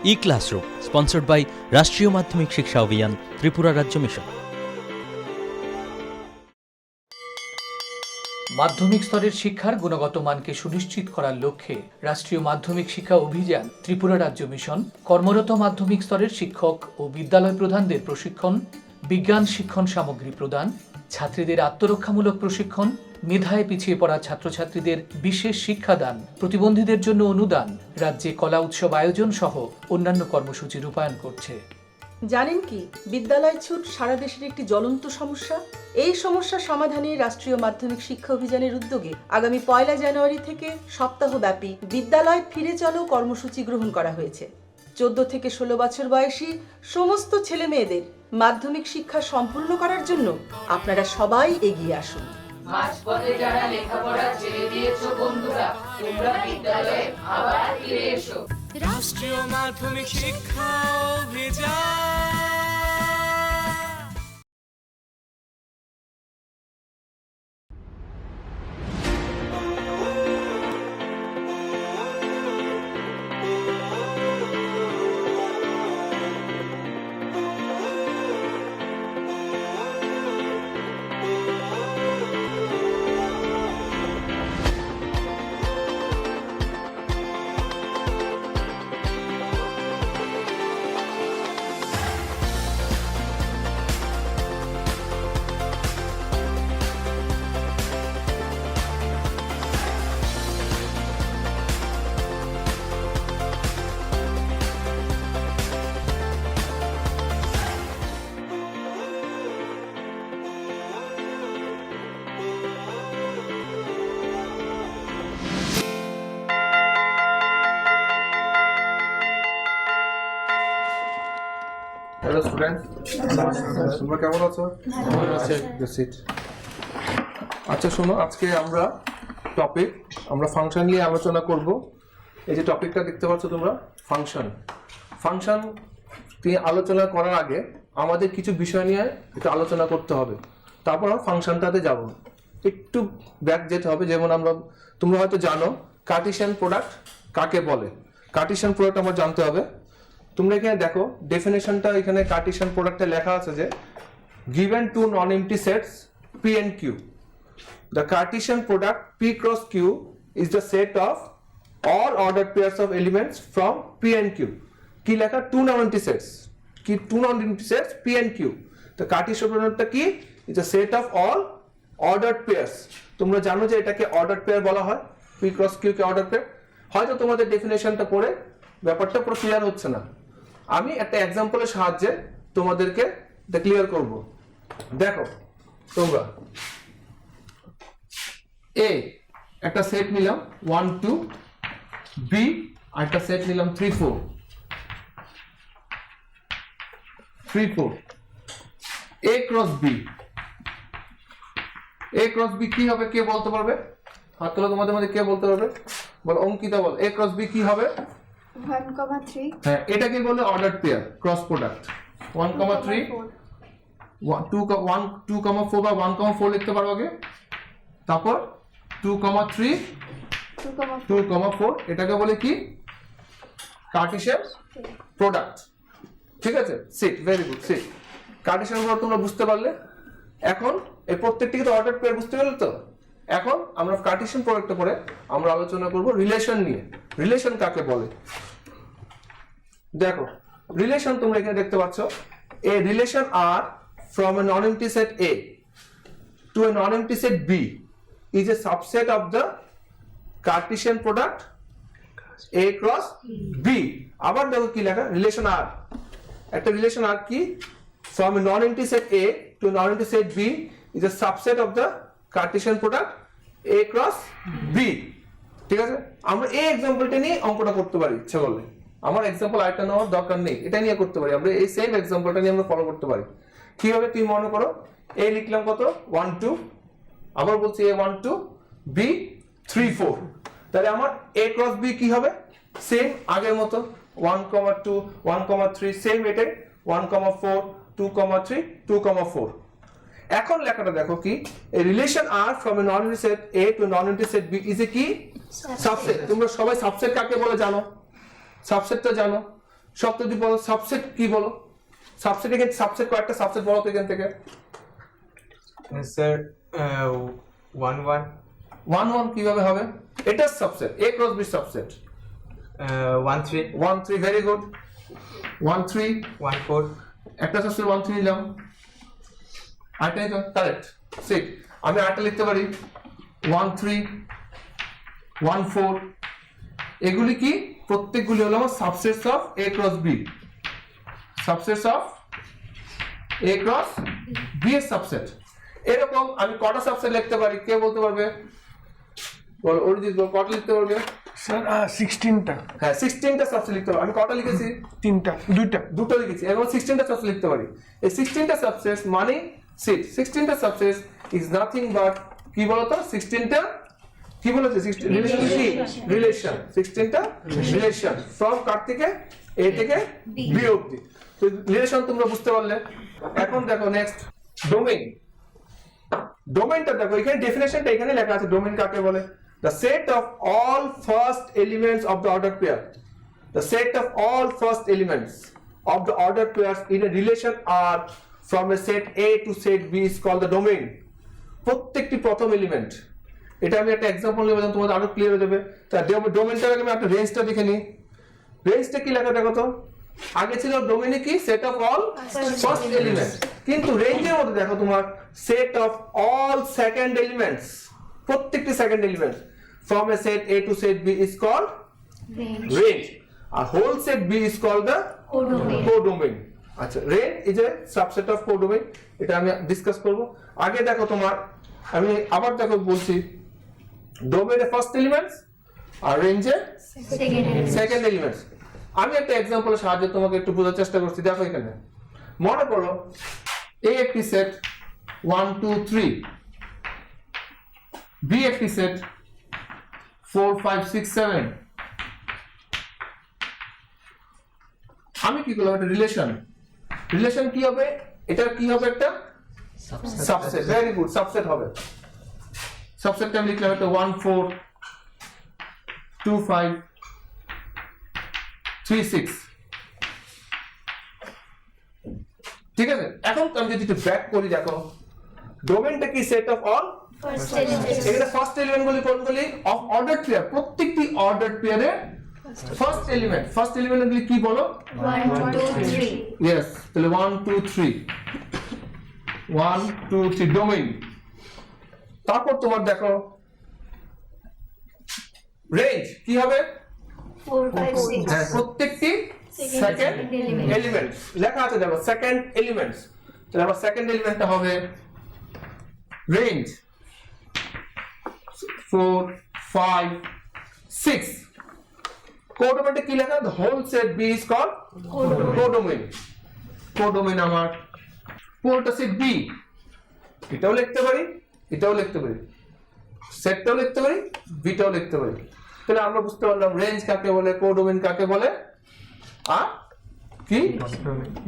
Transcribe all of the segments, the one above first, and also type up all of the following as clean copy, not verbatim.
E-Classroom, sponsored by রাষ্ট্রীয় মাধ্যমিক শিক্ষা অভিযান, ত্রিপুরা রাজ্য মিশন। মাধ্যমিক স্তরের শিক্ষার গুণগত মানকে সুনিশ্চিত করার লক্ষ্যে রাষ্ট্রীয় মাধ্যমিক শিক্ষা অভিযান, ত্রিপুরা রাজ্য মিশন কর্মরত মাধ্যমিক স্তরের শিক্ষক ও বিদ্যালয় প্রধানদের প্রশিক্ষণ, বিজ্ঞান শিক্ষণ সামগ্রী প্রদান, ছাত্রীদের আত্মরক্ষামূলক প্রশিক্ষণ, মেধায় পিছিয়ে পড়া ছাত্রছাত্রীদের বিশেষ শিক্ষাদান, প্রতিবন্ধীদের জন্য অনুদান, রাজ্যে কলা উৎসব আয়োজন সহ অন্যান্য কর্মসূচি রূপায়ণ করছে। জানেন কি, বিদ্যালয় ছুট সারা দেশের একটি জ্বলন্ত সমস্যা। এই সমস্যা সমাধানে রাষ্ট্রীয় মাধ্যমিক শিক্ষা অভিযানের উদ্যোগে আগামী 1 জানুয়ারি থেকে সপ্তাহব্যাপী বিদ্যালয় ফিরে চলো কর্মসূচি গ্রহণ করা হয়েছে। 14 থেকে 16 বছর বয়সী সমস্ত ছেলে মেয়েদের মাধ্যমিক শিক্ষা সম্পূর্ণ করার জন্য আপনারা সবাই এগিয়ে আসুন। মাঝপথে যারা লেখাপড়া ছেড়ে দিয়েছো বন্ধুরা, তোমরা বিদ্যালয়ে আবার ফিরে এসো। রাষ্ট্রীয় মাধ্যমিক শিক্ষা অভিযান। হ্যালো স্টুডেন্ট, তোমরা কেমন আছো? আচ্ছা শোনো, আজকে আমরা ফাংশন নিয়ে আলোচনা করব। এই যে টপিকটা দেখতে পাচ্ছ তোমরা, ফাংশন নিয়ে আলোচনা করার আগে আমাদের কিছু বিষয় নিয়ে একটু আলোচনা করতে হবে, তারপর আমরা ফাংশনটাতে যাব। একটু ব্যাক যেতে হবে। যেমন তোমরা হয়তো জানো কার্টেসিয়ান প্রোডাক্ট কাকে বলে। কার্টেসিয়ান প্রোডাক্ট আমার জানতে হবে। তোমরা এখানে দেখো ডেফিনেশনটা, এখানে কার্টেসিয়ান প্রোডাক্টে লেখা আছে যে given two non-empty sets P and Q, the Cartesian product P cross Q is the set of all ordered pairs of elements from P and Q. কি লেখা? two non-empty sets, কি two non-empty sets P and Q. the Cartesian productটা কি? is a set of all ordered pairs. তোমরা জানো যে এটাকে ordered pair বলা হয়। P cross Q কে ordered pair। হয়তো তোমাদের ডেফিনেশনটা পড়ে ব্যাপারটা পুরো ক্লিয়ার হচ্ছে না। আমি একটা এক্সাম্পলের সাহায্যে তোমাদেরকে এটা ক্লিয়ার করব। দেখো তোমরা এ একটা সেট নিলাম 1 2, বি আর একটা সেট নিলাম 3 4। এ ক্রস বি, এ ক্রস বি কি হবে? কে বলতে পারবে? হাত তোলো তোমাদের মধ্যে, কে বলতে পারবে? বলো অঙ্কিতা বল। এ ক্রস বি কি হবে? 1,3। হ্যাঁ, এটাকে বলে অর্ডার পেয়ার, ক্রস প্রোডাক্ট। 1,3 2,4 বা 1,4 লিখতে পারো আগে, তারপর 2,3 2,4, এটাকে বলে কি? Cartesian product. ঠিক আছে, sit, very good, sit. Cartesian product তোমরা বুঝতে পারলে। এখন এই প্রত্যেকটিকে তো অর্ডার পেয়ার বুঝতে পারলে তো। এখন আমরা কার্টেসিয়ান প্রোডাক্টে পরে আমরা আলোচনা করব রিলেশন নিয়ে। রিলেশন কাকে বলে? দেখো রিলেশন তোমরা এখানে দেখতে পাচ্ছ, a relation R from a non-empty set A to a non-empty set B is a subset of the Cartesian product A cross B. আবার দেখো কি লেখা? রিলেশন R, একটা রিলেশন R কি? from a non-empty set A to a non-empty set B is a subset of the Cartesian product A cross B. ঠিক আছে, আমরা এই এক্সাম্পলটা নিয়ে অঙ্কটা করতে পারি ইচ্ছা করলে। আমার এক্সাম্পল আরেকটা নেওয়ার দরকার নেই, এটা নিয়ে করতে পারি আমরা। এই সেম এক্সাম্পলটা নিয়ে আমরা ফলো করতে পারি। কিভাবে? তুমি মনে করো এ লিখলাম কত? 1 2, আবার বলছি A 1 2, B 3 4। তাহলে আমার A ক্রস B কি হবে? সেম আগের মতো 1,2 1,3, সেম এটাই 1,4 2,3 2,4। এখন লেখাটা দেখো কি? a relation R from a non-empty set A to a non-empty set B is a কি? সাবসেট। তোমরা সবাই সাবসেট কাকে বলে জানো? সাবসেটটা জানো। সপ্তটি বলো সাবসেট কি বলো, সাবসেট এখানে সাবসেট কয়েকটা সাবসেট বলো তো এখান থেকে। স্যার 1 1 1 1 কিভাবে হবে, এটা subset, a cross b subset. 1 3 1 3 very good. 1 3 1 4 একটা সাবসেট 1 3 নিলাম, আরেকটাই তো কারেক্ট। ঠিক, আমি আরেকটা লিখতে পারি 1 3 1 4। এগুলি কি, প্রত্যেকগুলি হলো আমার subsets of a cross b, subsets of a cross b এর সাবসেট। এরকম আমি কটা সাবসেট লিখতে পারি, কে বলতে পারবে? বল অরিজিৎ, বল কটা লিখতে পারবে? স্যার 16টা। হ্যাঁ 16টা সাবসেট লিখতে পারি। আমি কটা লিখেছি? 3টা, 2টা। দুটো লিখেছি, এবং 16টা সাবসেট লিখতে পারি। এই 16টা সাবসেটস মানে সিট, 16টা সাবসেটস ইজ নাথিং বাট কি বলতো, 16টা কি বলেছে, রিলেশন, 16টা রিলেশন ফ্রম কার থেকে, এ থেকে বি অবধি। তো রিলেশন তোমরা বুঝতে পারলে। এখন দেখো নেক্সট ডোমেইন। ডোমেইনটা দেখো, এখানে ডেফিনেশনটা এখানে লেখা আছে। ডোমেইন কাকে বলে? the set of all first elements of the ordered pair, the set of all first elements of the ordered pairs in a relation are from a set A to set B is called the domain. প্রত্যেকটি প্রথম element, এটা আমি একটা example নেব তোমাদের আরো clear হয়ে যাবে। তা ডোমেইনটার আগে আমি একটা রেঞ্জটা দেখে নিই। রেঞ্জটা কি লেখা দেখো তো, আগে ছিল ডোমেইনে কি set of all first element, কিন্তু রেঞ্জের মধ্যে দেখো তোমার set of all second elements, প্রত্যেকটি second element from a set A to set B is called range. A whole set B is called the codomain. আচ্ছা, range is a subset of codomain, এটা আমি discuss করব। আগে দেখো তোমার, আমি আবার দেখো বলছি, ডোমেইনে ফার্স্ট এলিমেন্টস আর রেঞ্জে সেকেন্ড এলিমেন্টস। আমি একটা এক্সাম্পলের সাহায্যে তোমাকে একটু বোঝার চেষ্টা করছি। দেখো এখানে মনে করো A একটি সেট 1 2 3, B একটি সেট 4 5 6 7। আমি কি করলাম, একটা রিলেশন। রিলেশন কি হবে, এটা কি হবে, একটা সাবসেট। ভেরি গুড, সাবসেট হবে। সাবসেটটা আমি লিখলাম একটা 1 4 2 5 3 6। ঠিক আছে, এখন আমি যদি একটু ব্যাক করি, দেখো ডোমেইনটা কি সেট অফ অল এখানে ফার্স্ট এলিমেন্ট গুলি কোনগুলি, অফ অর্ডারড পেয়ার, প্রত্যেকটি অর্ডারড পেয়ারে ফার্স্ট এলিমেন্ট গুলি কি বলো, 1 2 3 ইয়েস, তাহলে 1 2 3 1 2 3 ডোমেইন। তারপর তোমার দেখো রেঞ্জ কি হবে, 4 5 6 হ্যাঁ প্রত্যেকটি সেকেন্ড এলিমেন্ট লেখা আছে, দেখো সেকেন্ড এলিমেন্টস। তাহলে আমার সেকেন্ড এলিমেন্টটা হবে রেঞ্জ 4 5 6। কোডোমেইনে কি লেখা, the whole set B is called codomain. Codomain আমার পুরোটা সেট B, এটাও লিখতে পারি, এটাও লিখতে পারি, সেটটাও লিখতে পারি, বিটাও লিখতে পারি। তাহলে আমরা বুঝতে পারলাম রেঞ্জ কাকে বলে, কোডোমেইন কাকে বলে, আর কি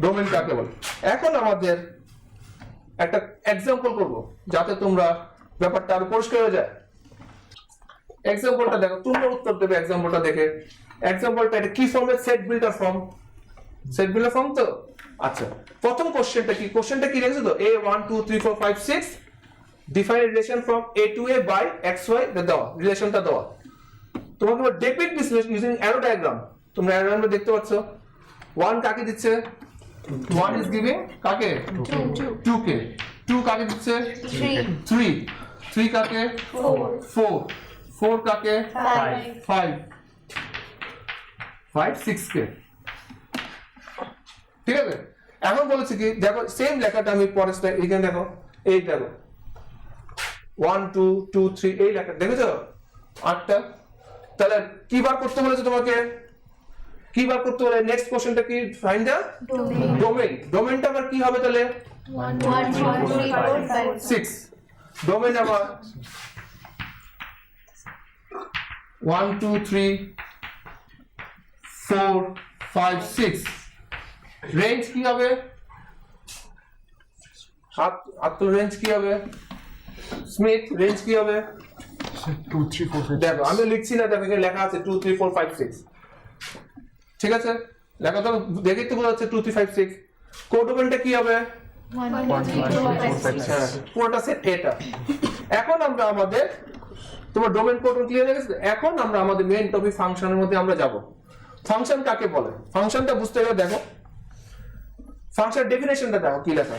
ডোমেইন কাকে বলে। এখন আমাদের একটা এক্সাম্পল করব যাতে তোমরা ব্যাপারটা আরো পরিষ্কার হয়ে যায়। এক্সাম্পলটা দেখো, তোমরা উত্তর দেবে এক্সাম্পলটা দেখে। এক্সাম্পলটা এটা কি ফর্মের, set builder form, set builder form তো। আচ্ছা, প্রথম কোশ্চেনটা কি, কোশ্চেনটা কি রেখেছো তো, a 1 2 3 4 5 6 define relation from a to a by xy দেওয়া, রিলেশনটা দেওয়া। তোমাকে depict this using arrow diagram. তোমরা অ্যারো ডায়াগ্রামে দেখতে পাচ্ছ 1 কাকে দিচ্ছে, 1 is giving কাকে 2 কে, 2 কাকে দিচ্ছে 3 3 কাকে 4 4 কাকে 5 5 6 কে। ঠিক আছে, এখন বলেছে কি দেখো, সেম লেখাটা আমি পরের স্লাইড এখানে দেখো, এই দেখো 1 2 2 3 এই লেখা দেখেছো 8টা। তাহলে কি বার করতে বলেছে তোমাকে, কি বার করতে বলে, নেক্সট কোশ্চেনটা কি, ফাইন্ড দ্য ডোমেইন। ডোমেইনটা আবার কি হবে তাহলে 1 2 3 4 5 6। ডোমেইন আবার 1 2 3 4 5 6। রেঞ্জ কি হবে, আত্ম রেঞ্জ কি হবে, স্মিথ রেঞ্জ কি হবে, 2 3 4 5 দেখো আমি লিখছি না, দেখো এখানে লেখা আছে 2 3 4 5 6। ঠিক আছে, লেখা তো দেখে তো বোঝা যাচ্ছে 2 3 5 6 কোডোমেনটা কি হবে 1 2 3 4 5 6 পুরোটা সেট এটা এখন আমরা আমাদের তোমার ডোমেন কোডন ক্লিয়ার হয়ে গেছে এখন আমরা আমাদের মেইন টপিক ফাংশনের মধ্যে আমরা যাব ফাংশন কাকে বলে ফাংশনটা বুঝতে গেলে দেখো ফাংশন ডেফিনেশনটা দেখো কি লেখা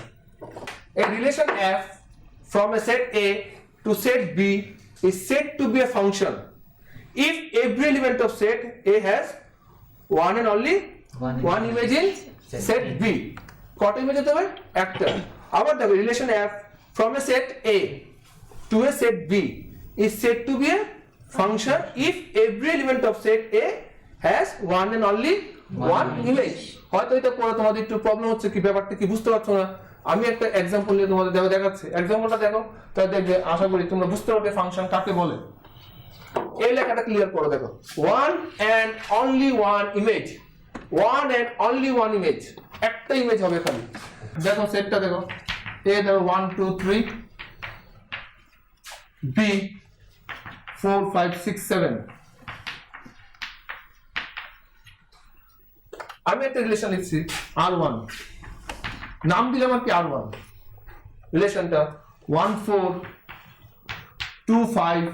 a relation f from a set a to set b is said to be a function if every element of set a has one and only one image in set b কত image হতে হবে একটা আবার দেখো relation f from a set a to a set b is said to be a function if every element of set a has one and only one image হয়তো এটা পড়ে তোমাদের একটু প্রবলেম হচ্ছে কি ব্যাপারটা কি বুঝতে পারছো না আমি একটা एग्जांपल নিয়ে তোমাদের দেখাচ্ছি एग्जांपलটা দেখো তাহলে দেখবে আশা করি তোমরা বুঝতে পারবে ফাংশন কাকে বলে এই লেখাটা ক্লিয়ার করে দেখো one and only one image one and only one image একটা ইমেজ হবে খালি দেখো সেটটা দেখো a দেখো 1 2 3 b 4 5 6 7 আমি একটা রিলেশন লিখছি r1 নাম দিলাম আর কি r1 রিলেশনটা 1 4 2 5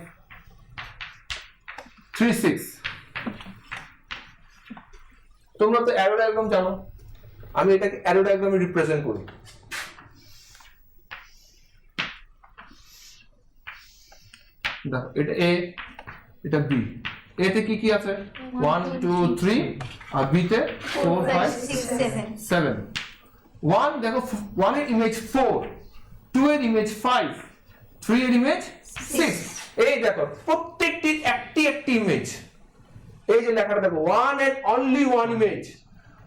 3 6 তোমরা তো অ্যারো ডায়াগ্রাম জানো আমি এটাকে অ্যারো ডায়াগ্রামে রিপ্রেজেন্ট করি দেখো এটা a এটা b a তে কি কি আছে 1 2 3 আর b তে 4 5 6 7 7 1 দেখো 1 এর ইমেজ 4 2 এর ইমেজ 5 3 এর ইমেজ 6 এই দেখো প্রত্যেকটি একটি ইমেজ এই যে লেখাটা দেখো one and only one image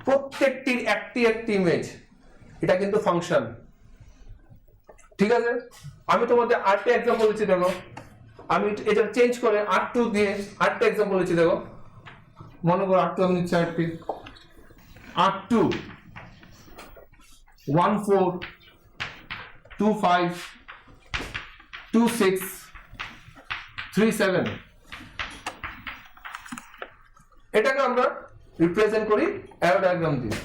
প্রত্যেকটির একটি ইমেজ এটা কিন্তু ফাংশন ঠিক আছে আমি তোমাদের আরেকটা एग्जांपल দিচ্ছি দেখো আমি এটা চেঞ্জ করে r2 দিয়ে আরেকটা एग्जांपल দিচ্ছি দেখো মনে করো r2 আমি নিচ্ছি আরেকটি r2 1 4 2 5 2 6 3 7 এটাকে আমরা রিপ্রেজেন্ট করি অ্যারো ডায়াগ্রাম দিয়ে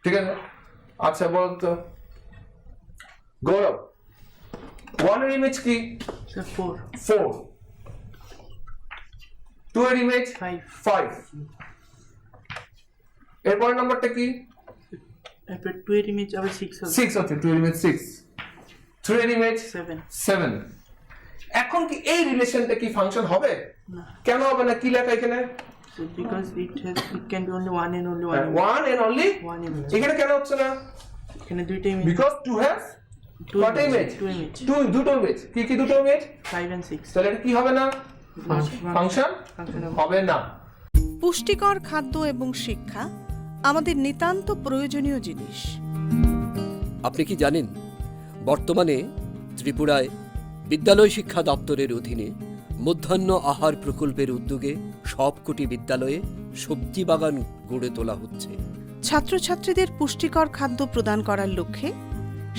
ঠিক আছে আচ্ছা বলতো গৌরব 1 এর ইমেজ কি Sir, 4 4 2 এর ইমেজ 5 এরপর নাম্বারটা কি এরপর 2 এর ইমেজ আবার 6 হবে 6 আছে 2 এর ইমেজ 6 3 এর ইমেজ 7 এখন কি এই রিলেশনটা কি ফাংশন হবে না কেন হবে না কি লেখা এখানে because it can be only one and only one and only one image এখানে কেন হচ্ছে না এখানে দুইটা image because 2 has what image two image দুটো ইমেজ কি দুটো ইমেজ 5 and 6 তাহলে এটা কি হবে না ফাংশন হবে না পুষ্টিকর খাদ্য এবং শিক্ষা আমাদের নিতান্ত প্রয়োজনীয় জিনিস আপনি কি জানেন বর্তমানে ত্রিপুরায় বিদ্যালয় শিক্ষা দপ্তরের অধীনে মধ্যাহ্ন আহার প্রকল্পের উদ্যোগে সবকটি বিদ্যালয়ে সবজি বাগান গড়ে তোলা হচ্ছে ছাত্রছাত্রীদের পুষ্টিকর খাদ্য প্রদান করার লক্ষ্যে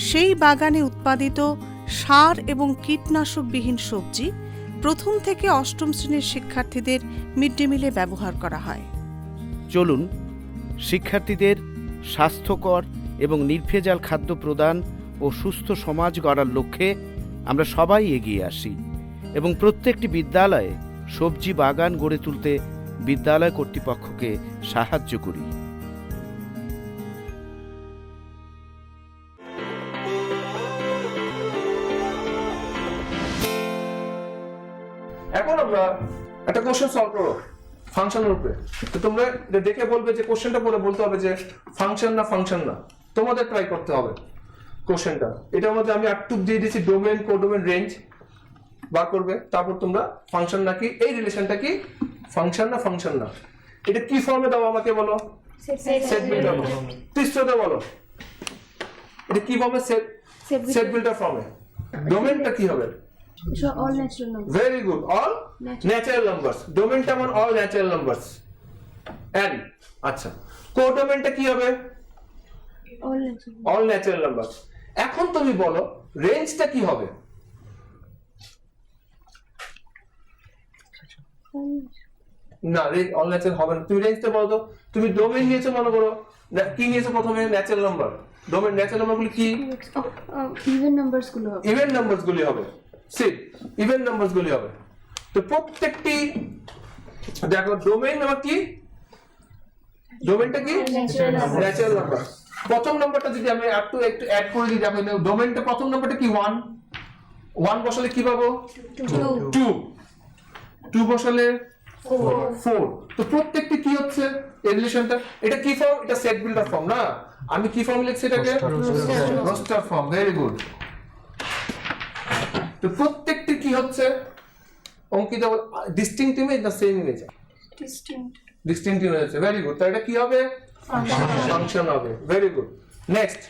সেই বাগানে উৎপাদিত সার এবং কীটনাশকবিহীন সবজি প্রথম থেকে অষ্টম শ্রেণীর শিক্ষার্থীদের মিড ডে মিলে ব্যবহার করা হয় চলুন শিক্ষার্থীদের স্বাস্থ্যকর এবং নির্ভেজাল খাদ্য প্রদান ও সুস্থ সমাজ গড়ার লক্ষ্যে আমরা সবাই এগিয়ে আসি এবং প্রত্যেকটি বিদ্যালয়ে সবজি বাগান গড়ে তুলতে বিদ্যালয় কর্তৃপক্ষকে সাহায্য করি এখন আমরা একটা কোশ্চেন সলভ করব ফাংশনের উপরে তো তোমরা দেখে বলবে যে কোশ্চেনটা পড়ে বলতে হবে যে ফাংশন না তোমাদের ট্রাই করতে হবে কোশ্চেনটা এটার মধ্যে আমি আটটুক দিয়ে দিয়েছি ডোমেন কোডোমেন রেঞ্জ বার করবে তারপর তোমরা ফাংশন নাকি এই রিলেশনটা কি ফাংশন না এটা কি ফর্মে দাও আমাকে বলো সেট বিল্ডার তৃতীয়তে বলো এটা কি ফর্মে সেট বিল্ডার ফর্মে ডোমেনটা কি হবে So all natural numbers. Very good. All natural numbers. Domain টা মানে all natural numbers. And আচ্ছা কোডোমেনটা কি হবে All natural. all natural numbers. এখন তুমি বলো রেঞ্জটা কি হবে? না, রেঞ্জ অল ন্যাচারাল হবে না। তুমি রেঞ্জটা বলো তো। তুমি ডোমেইন নিয়েছো মনে করো, কি নিয়েছো প্রথমে? Natural number. ডোমেইন ন্যাচারাল নাম্বারগুলো কি? ইভেন নাম্বারস গুলো হবে। ইভেন নাম্বারস গুলি হবে। ঠিক, ইভেন নাম্বারস গুলি হবে। তো প্রত্যেকটি দেখো ডোমেইন নাম্বার কি? ডোমেইনটা কি? Natural number. প্রথম নাম্বারটা যদি আমি একটু অ্যাড করে দিই, দেখো ডোমেইনটা প্রথম নাম্বারটা কি? 1 1 বসালে কি পাবো? 2 2 বসালে 4। তো প্রত্যেকটি কি হচ্ছে এই রিলেশনটা? এটা কি ফর্ম? এটা সেট বিল্ডার ফর্ম না? আমি কি ফর্ম লিখছি এটাকে? Roster form. Very good. তো প্রত্যেকটি কি হচ্ছে অঙ্কিত? ডিস্টিংক্ট ইমেজ না সেম ইমেজ? ডিস্টিংক্ট ইমেজ আছে। Very good. তাহলে এটা কি হবে? ফাংশন হবে। Very good. নেক্সট,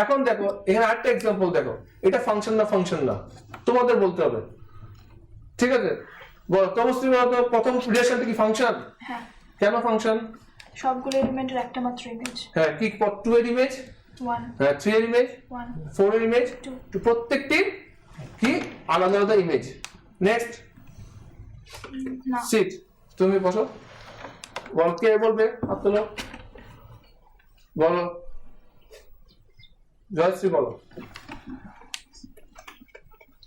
এখন দেখো এখানে আরেকটা एग्जांपल দেখো। এটা ফাংশন না ফাংশন না তোমাদের বলতে হবে, ঠিক আছে? বল তমশ্রী, বলতো প্রথম রিলেশনটা কি ফাংশন? হ্যাঁ। কেন ফাংশন? সবগুলো এলিমেন্টের একটা মাত্র ইমেজ। হ্যাঁ, কি 2 এর ইমেজ? 1 হ্যাঁ, 3 এর ইমেজ? 1 4 এর ইমেজ? 2 তো প্রত্যেকটির কি আলাদা আলাদা ইমেজ। নেক্সট, না। সিট। তুমি বসো। বল, কে বলবে? হাত তোলো। বলো, জয়শ্রী বলো।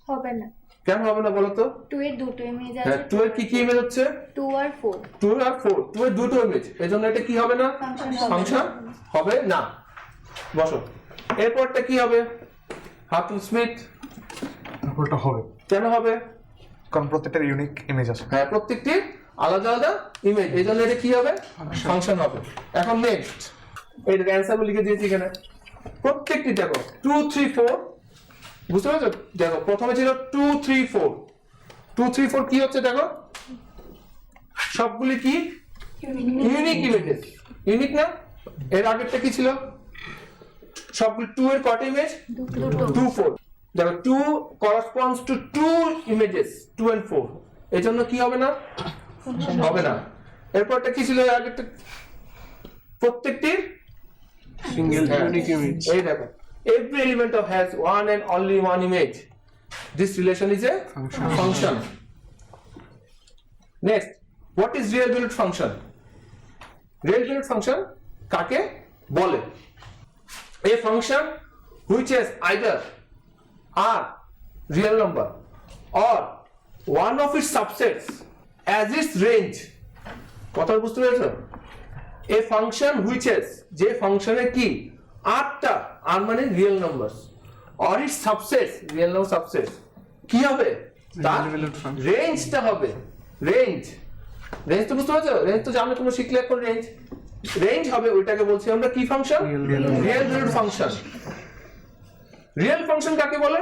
হবে না। কেন হবে না বলো তো? 2 এর দুটো ইমেজ হ্যাঁ, আছে। 2 এর কি কি ইমেজ হচ্ছে? 2 আর 4 2 আর 4। 2 এর দুটো ইমেজ, এজন্য এটা কি হবে না? ফাংশন হবে না। বসো। এরপরটা কি হবে? হাতুল স্মিথ। তারপরটা হবে। কেন হবে? কারণ প্রত্যেকটার ইউনিক ইমেজ আছে। হ্যাঁ, প্রত্যেকটির আলাদা আলাদা ইমেজ, এজন্য এটা কি হবে? ফাংশন হবে। এখন নেক্সট, এর অ্যানসার লিখে দিয়েছি এখানে। প্রত্যেকটি দেখো 2 3 4, বুঝতে পারছো? দেখো প্রথমে ছিল 2 3 4। 2 3 4 কি হচ্ছে দেখো? সবগুলি কি? Unique images. ইউনিক না? এর আগেরটা কি ছিল? সবগুলি 2 এর কত ইমেজ? 2 4। দেখো 2 corresponds to 2 images, 2 and 4। এজন্য কি হবে না? হবে না। এরপরটা কি ছিল? এর আগেরটা প্রত্যেকটির সিঙ্গেল ইউনিক ইমেজ। এই দেখো, every element of has one and only one image. This relation is a function. Next, what is real valued function? Real valued function কাকে বলে? A function which has either are real number or one of its subsets as its range. কথা বুঝতে পেরেছো? A function which has, যে ফাংশনের কি আটটা আর মানে real numbers or its subsets, real number subset কি হবে? তার রেঞ্জটা হবে। রেঞ্জ, রেঞ্জ তো বুঝতে পারছো? রেঞ্জ তো জানো তোমরা, শিখলে এখন রেঞ্জ। রেঞ্জ হবে, ওইটাকে বলছি আমরা কি function? Real valued function. Real function কাকে বলে?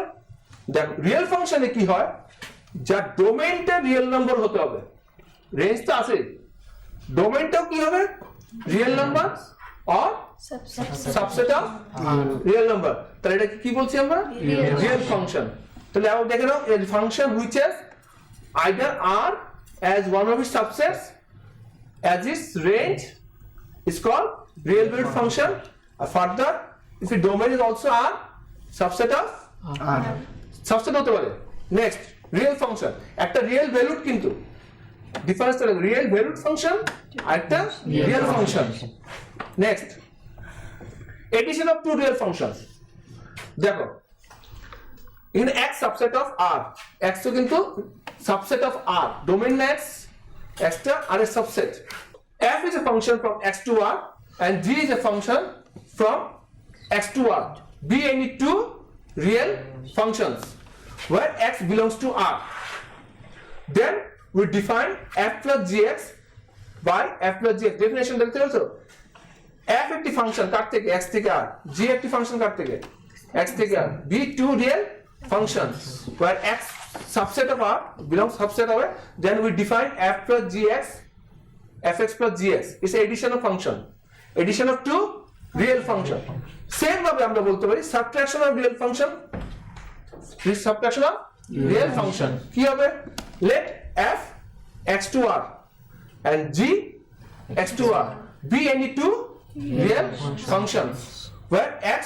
দেখো রিয়েল ফাংশনে কি হয়, যার ডোমেইনটা রিয়েল নাম্বার হতে হবে। রেঞ্জ তো আছে, ডোমেইনটাও কি হবে? Real number or subset of real number. তাহলে এটা কি বলছি আমরা? Real function. তাহলে আবার দেখে নাও, এর function which has either R as one of its subsets as its range is called real valued function. Further, if the domain is also R, subset of subset হতে পারে। নেক্সট, রিয়েল ফাংশন একটা real valued, কিন্তু difference হলো real valued function আর একটা real function. Next, edition of two real functions. দেখো এখানে x subset of r, x তো কিন্তু subset of r, domain x, x টা r এর subset. f is a function from x to r and g is a function from x to r. Be any two real functions where x belongs to r. Then we define f plus gx by f plus gx. Definition দেখতে পাচ্ছ? f একটি function কার থেকে? x থেকে r. g একটি function কার থেকে? x থেকে r. be two real functions where x subset of r belongs subset of r. Then we define f plus gx, fx plus gx. It's addition of function. Addition of two real function. Same ভাবে আমরা বলতে পারি subtraction of real function. This subtraction of real function কি হবে? Let f x to r and g x to r be any two real functions where x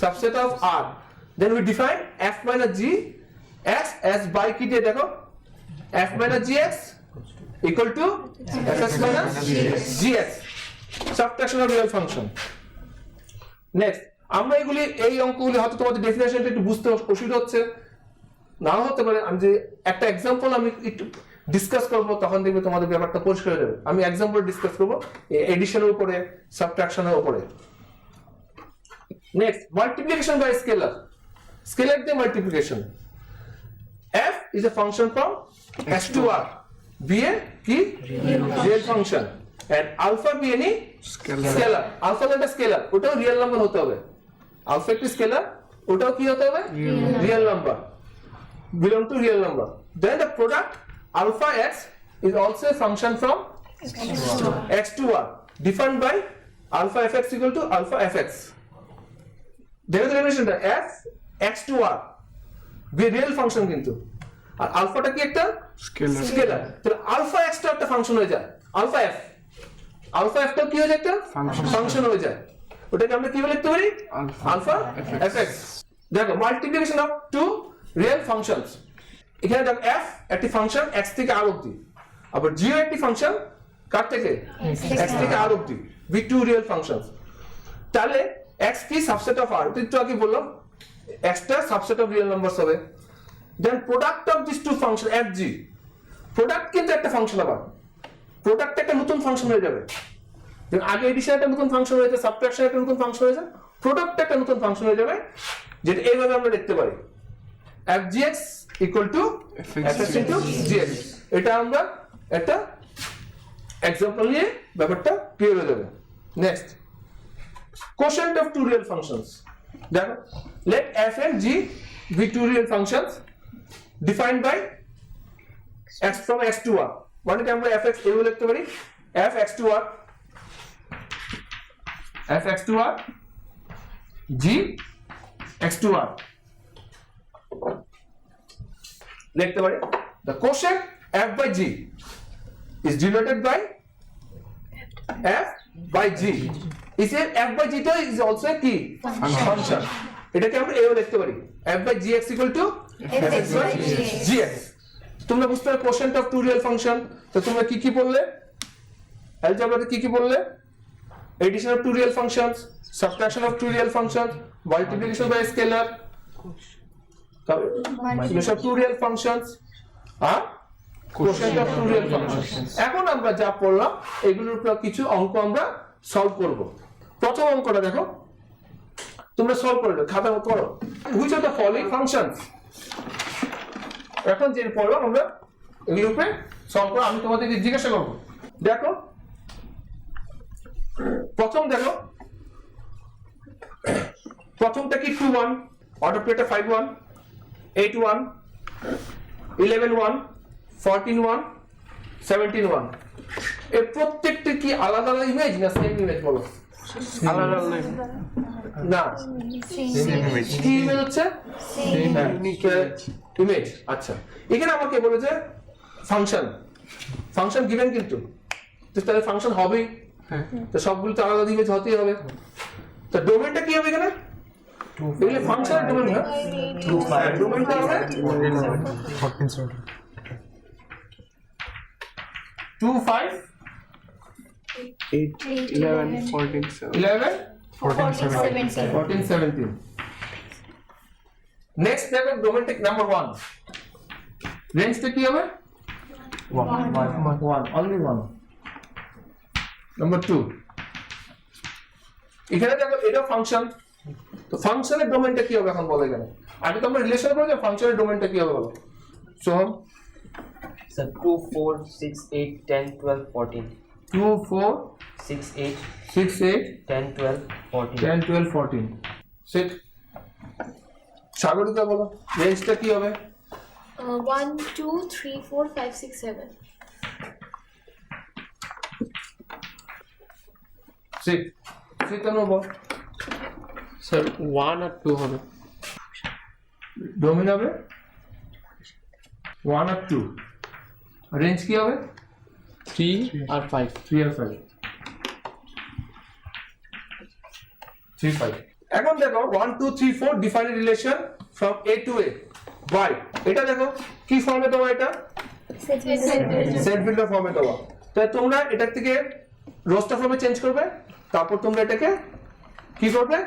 subset of R. Then we define f minus g as by কি দিয়ে দেখো f minus gx equal to fx minus gx, subtraction of real function. Next, আমরা এগুলি এই অঙ্কগুলি হয়তো তোমাদের ডেফিনেশনটা একটু বুঝতে অসুবিধা হচ্ছে, নাও হতে পারে। আমি যে একটা এক্সাম্পল আমি একটু ডিসকাস করব, তখন দেখবে তোমাদের ব্যাপারটা পরিষ্কার হয়ে যাবে। আমি এক্সাম্পল ডিসকাস করব এডিশনের উপরে, সাবট্রাকশনের উপরে। Next, multiplication by scalar, scalar দিয়ে multiplication. f is a function from x to r, b a কি real function, and alpha b any scalar. Alpha একটা স্কেলার, ওটাও রিয়েল নাম্বার হতে হবে। আলফা একটি স্কেলার, ওটাও কি হতে হবে? Real number, belong to real number. Then the product alpha x is also a function from x to r, defined by alpha fx equal to alpha fx. There is the relation that f x to r be real function কিন্তু, আর আলফাটা কি একটা scalar. তাহলে alpha x টা একটা function হয়ে যায়, alpha f, alpha f টা কি হয়ে যায়? একটা ফাংশন হয়ে যায়। ওটাকে আমরা কি বলে লিখতে পারি? Alpha fx। দেখো, multiplication of two real functions, এখানে দেখো f একটি ফাংশন x থেকে r অবধি, আবার g একটি ফাংশন কার থেকে? x থেকে r অবধি, বি টু রিয়েল ফাংশনস। তাহলে x কি সাবসেট অফ r, একটু আগে বললাম x টা সাবসেট অফ রিয়েল নাম্বারস হবে। Then product of this two function f g, product কিন্তু একটা ফাংশন, আবার প্রোডাক্ট একটা নতুন ফাংশন হয়ে যাবে। দেন আগে এডিশন একটা নতুন ফাংশন হয়েছে, সাবট্রাকশন একটা নতুন ফাংশন হয়েছে, প্রোডাক্ট একটা নতুন ফাংশন হয়ে যাবে, যেটা এইভাবে আমরা লিখতে পারি fgx equal to fx into gx। এটা আমরা একটা এক্সাম্পল নিয়ে ব্যাপারটা ক্লিয়ার হয়ে যাবে। Next, quotient of two real functions. দেখো, let f and g be two real functions defined by x from x to r, মানে কি আমরা fx এভাবে লিখতে পারি f x to r, f x to r, g x to r লিখতে পারি। the quotient f by g is denoted by f by g, is a f by g টা is also a key function, এটাকে আমরা এও লিখতে পারি f by gx equal to fx by gx। তোমরা বুঝতে পারো quotient of two real function। তো তোমরা কি কি বললে অ্যালজেব্রাতে, কি কি বললে? addition of two real functions, subtraction of two real functions, multiplication by scalar, multiplication of two real functions, R quotient of two real functions। এখন আমরা যা পড়লাম এগুলোর উপর কিছু অঙ্ক আমরা সলভ করব। প্রথম অঙ্কটা দেখো, তোমরা সলভ করে দাও, খাতার মতো করো। which of the following functions, এখন যে পড়লাম আমরা এগুলোর উপরে সলভ করব, আমি তোমাদেরকে জিজ্ঞাসা করব। দেখো, প্রথম দেখো, প্রথমটা কি 2 1, অর্ডার প্লেটে 5 1, 8 1, 11 1, 14 1, 17 1, এই প্রত্যেকটা কি আলাদা আলাদা ইমেজ না সেম ইমেজ? বলো। আলাদা আলাদা না, কি ইমেজ হচ্ছে? ইমেজ। আচ্ছা, এখানে আমাকে বলেছে ফাংশন, ফাংশন গিভেন কিন্তু, তো তাহলে ফাংশন হবেই, তো সবগুলো তো আলাদা ইমেজ হতেই হবে। তো ডোমেনটা কি হবে এখানে? এগুলো ফাংশনের ডোমেন না, ডোমেনটা হবে 2 5 8 11 14 11 14 14 17। নেক্সট দেখো, ডোমেনটা নাম্বার 1, রেঞ্জটা কি হবে? 1 only 1। নাম্বার 2, এখানে দেখো এটা ফাংশন, তো ফাংশনের ডোমেনটা কি হবে এখন বলো। এখানে আগে তো আমরা রিলেশন করে যে ফাংশনের ডোমেনটা কি হবে বলো। Soham sir 2 4 6 8 10 12 14 2 4 6 8 6 8 10 12 14 10 12 14 set. সাগরিকা বলো, রেঞ্জটা কি হবে? 1 2 3 4 5 6 7 6 সেটানো বল। স্যার 1 আর 2 হবে, ডোমেন হবে 1 আর 2, রেঞ্জ কি হবে? 3 আর 5 3 আর 5 3 5। এখন দেখো 1 2 3 4 define relation from A to A by, এটা দেখো কি ফর্মে দেওয়া, এটা সেট বিল্ডার ফর্মে দেওয়া। তাই তোমরা এটা থেকে রোস্টার ফর্মে চেঞ্জ করবে, তারপর তোমরা এটাকে কি করবে,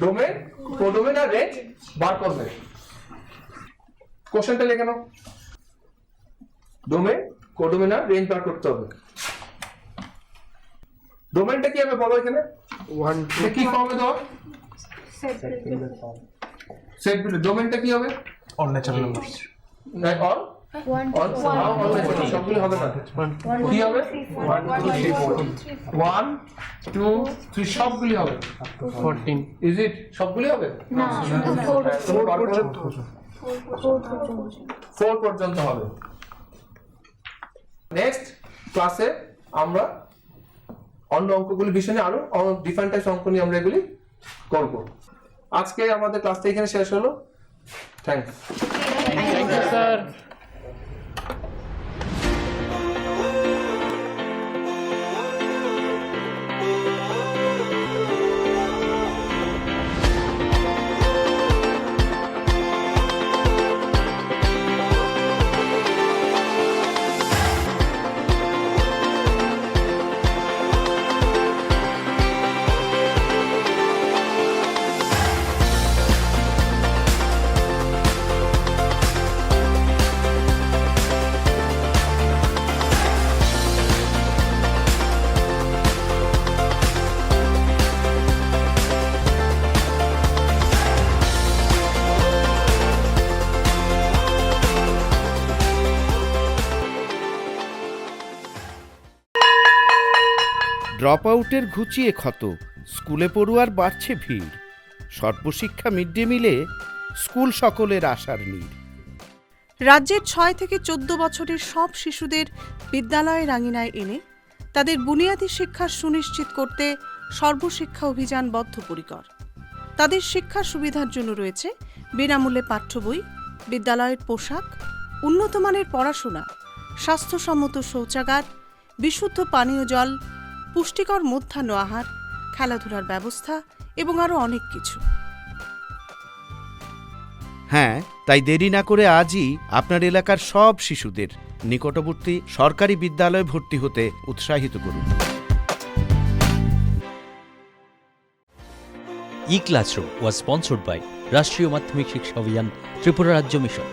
ডোমেন, কোডোমেন আর রেঞ্জ বার করবে। কোশ্চেনটা লিখে নাও, ডোমেন, কোডোমেন আর রেঞ্জ বার করতে হবে। ডোমেনটা কি হবে বলো এখানে, 1 এটা কি ফর্মে দাও, সেট বিল্ডার। ডোমেনটা কি হবে, all natural numbers. না অল সবগুলো হবে না, কি হবে 1 2 3 4 1 2 3 সবগুলি হবে 14. ইজ ইট, সবগুলি হবে না, শুধু 4 4 পর্যন্ত হবে। নেক্সট ক্লাসে আমরা অন্য অঙ্কগুলি বিষয় নিয়ে আরো ডিফারেন্ট টাইপস অঙ্ক নিয়ে আমরা এগুলি করব। আজকে আমাদের ক্লাসটা এখানে শেষ হলো। Thanks. Thank you, sir. Drop আউটের ঘুচিয়ে ক্ষত, স্কুলে পড়ুয়ার বাড়ছে ভিড়, সর্বশিক্ষা মিড ডে মিলে স্কুল সকলের আশার নীড়। রাজ্যের 6 থেকে 14 বছরের সব শিশুদের বিদ্যালয়ের আঙিনায় এনে তাদের বুনিয়াদী শিক্ষা সুনিশ্চিত করতে সর্বশিক্ষা অভিযান বদ্ধপরিকর। তাদের শিক্ষার সুবিধার জন্য রয়েছে বিনামূল্যে পাঠ্য বই, বিদ্যালয়ের পোশাক, উন্নতমানের পড়াশোনা, স্বাস্থ্যসম্মত শৌচাগার, বিশুদ্ধ পানীয় জল, পুষ্টিকর মধ্যাহ্ন আহার, খেলাধুলার ব্যবস্থা এবং আরও অনেক কিছু। হ্যাঁ, তাই দেরি না করে আজই আপনার এলাকার সব শিশুদের নিকটবর্তী সরকারি বিদ্যালয়ে ভর্তি হতে উৎসাহিত করুন। E-Classroom was sponsored by রাষ্ট্রীয় মাধ্যমিক শিক্ষা অভিযান ত্রিপুরা রাজ্য মিশন।